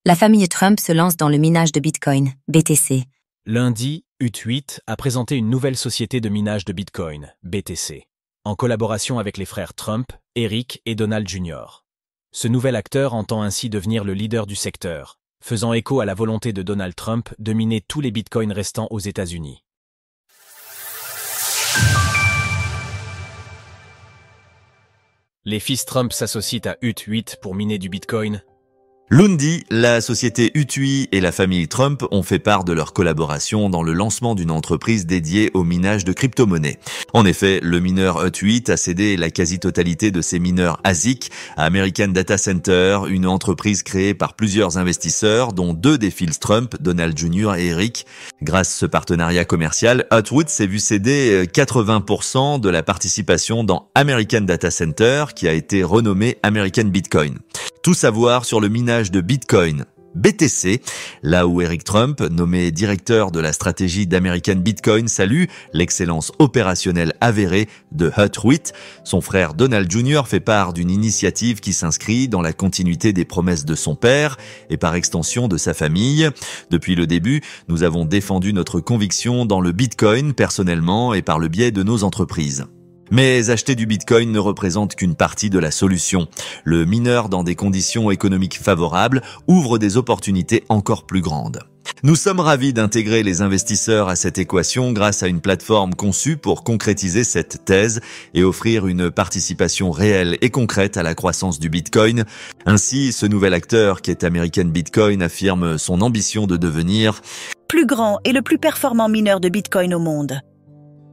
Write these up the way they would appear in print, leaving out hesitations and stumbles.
La famille Trump se lance dans le minage de Bitcoin, BTC. Lundi, Ut8 a présenté une nouvelle société de minage de Bitcoin, BTC, en collaboration avec les frères Trump, Eric et Donald Jr. Ce nouvel acteur entend ainsi devenir le leader du secteur, faisant écho à la volonté de Donald Trump de miner tous les bitcoins restants aux États-Unis. Les fils Trump s'associent à Ut8 pour miner du bitcoin. Lundi, la société Ut8 et la famille Trump ont fait part de leur collaboration dans le lancement d'une entreprise dédiée au minage de crypto-monnaies. En effet, le mineur Ut8 a cédé la quasi-totalité de ses mineurs ASIC à American Data Center, une entreprise créée par plusieurs investisseurs, dont deux des fils Trump, Donald Jr. et Eric. Grâce à ce partenariat commercial, Ut8 s'est vu céder 80% de la participation dans American Data Center, qui a été renommé American Bitcoin. Tout savoir sur le minage de Bitcoin, BTC, là où Eric Trump, nommé directeur de la stratégie d'American Bitcoin, salue l'excellence opérationnelle avérée de Ut8. Son frère Donald Jr. fait part d'une initiative qui s'inscrit dans la continuité des promesses de son père et par extension de sa famille. Depuis le début, nous avons défendu notre conviction dans le Bitcoin personnellement et par le biais de nos entreprises. Mais acheter du Bitcoin ne représente qu'une partie de la solution. Le mineur dans des conditions économiques favorables ouvre des opportunités encore plus grandes. Nous sommes ravis d'intégrer les investisseurs à cette équation grâce à une plateforme conçue pour concrétiser cette thèse et offrir une participation réelle et concrète à la croissance du Bitcoin. Ainsi, ce nouvel acteur qui est American Bitcoin affirme son ambition de devenir plus grand et le plus performant mineur de Bitcoin au monde.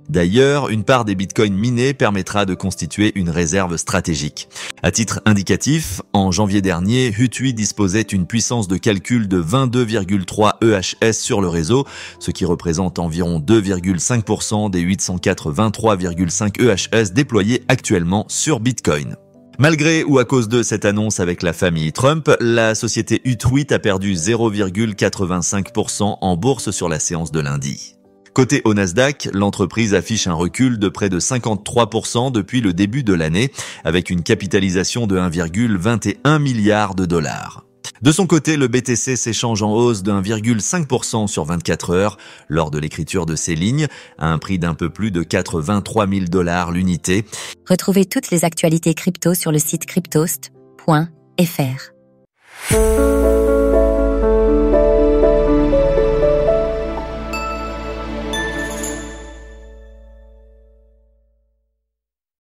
D'ailleurs, une part des bitcoins minés permettra de constituer une réserve stratégique. À titre indicatif, en janvier dernier, Ut8 disposait une puissance de calcul de 22,3 EHS sur le réseau, ce qui représente environ 2,5% des 804 23,5 EHS déployés actuellement sur Bitcoin. Malgré ou à cause de cette annonce avec la famille Trump, la société Ut8 a perdu 0,85% en bourse sur la séance de lundi. Côté au Nasdaq, l'entreprise affiche un recul de près de 53% depuis le début de l'année, avec une capitalisation de 1,21 milliard de dollars. De son côté, le BTC s'échange en hausse de 1,5% sur 24 heures lors de l'écriture de ces lignes, à un prix d'un peu plus de 83 000 $ l'unité. Retrouvez toutes les actualités crypto sur le site cryptost.fr.